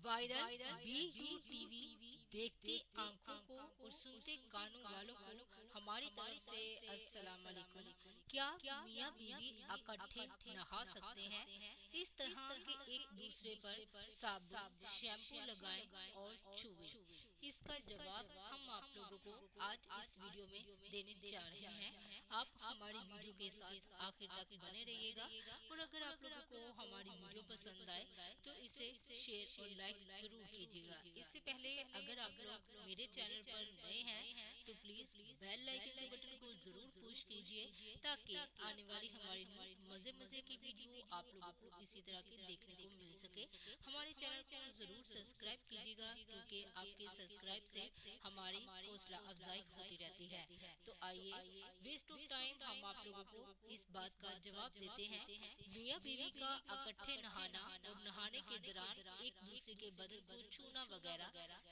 Viral BU TV देखते आंखों को और सुनते कानों वालों को हमारी तरफ से अस्सलाम वालेकुम। क्या मियाँ बीवी इकट्ठे नहा सकते हैं? इस तरह के एक दूसरे पर साबुन शैम्पू लगाएं और छुएं। इसका जवाब हम आप लोगों को आज इस वीडियो में देने जा रहे हैं। आप हमारी वीडियो के साथ आखिर तक बने रहिएगा और अगर आप लोगों को हमारी वीडियो पसंद आए तो इसे शेयर और लाइक जरूर कीजिएगा। इससे पहले अगर आप लोग मेरे चैनल पर नए हैं तो प्लीज बेल आइकन के बटन को जरूर पुश कीजिए ताकि आने वाली हमारी मजे की वीडियो आप लोगों को इसी तरह की देखने को मिल सके। हमारे चैनल को जरूर सब्सक्राइब कीजिएगा क्योंकि आपके सब्सक्राइब से हमारी हौसला अफजाई होती रहती है। तो आइए वेस्ट ऑफ टाइम हम आप लोगों को इस बात का जवाब देते हैं। मियाँ बीवी का इकट्ठे नहाना और नहाने के दौरान एक दूसरे के बदन को छूना वगैरह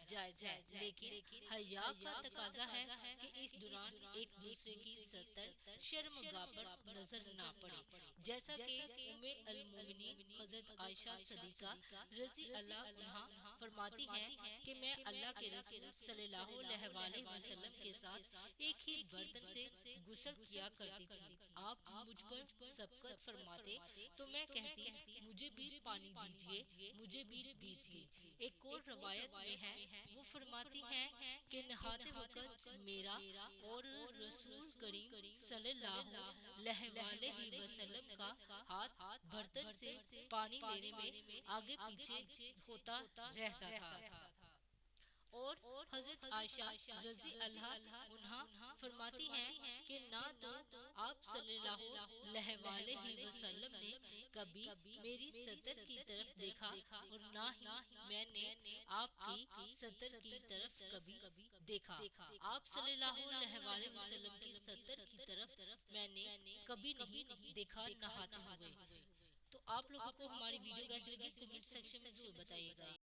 जायज है, लेकिन हया का तकाजा है कि इस दौरान एक दूसरे की सतर शर्मगाह पर नजर ना पड़े। जैसा कि उम्मे अल मोमिनीन हजरत आयशा सदीका रजी अल्लाह अन्हा फरमाती हैं कि मैं अल्लाह के रसूल सल्लल्लाहु अलैहि वसल्लम के साथ एक ही बर्तन से गुस्ल किया करती थी। आप मुझ पर सबकत फरमाते तो मैं कहती मुझे भी पानी दीजिए, मुझे भी दीजिए। एक और रवायत में है, वो फरमाती हैं कि नहाते वक्त मेरा और रसूल करीम सल्लल्लाहु अलैहि वसल्लम का हाथ बर्तन से पानी लेने में आगे पीछे होता रहता था। और हजरत आयशा रजी अल्लाह अन्हा फरमाती हैं कि ना तो आप सल्लल्लाहु अलैहि वसल्लम ने कभी मेरी सतर की तरफ देखा और ना ही मैंने आपकी सतर की तरफ कभी देखा। आप सल्लल्लाहु अलैहि वसल्लम की सतर की तरफ मैंने कभी नहीं देखा नहाते हुए। तो आप लोगों को हमारी वीडियो कैसी लगी कमेंट सेक्शन में जरूर बताइएगा।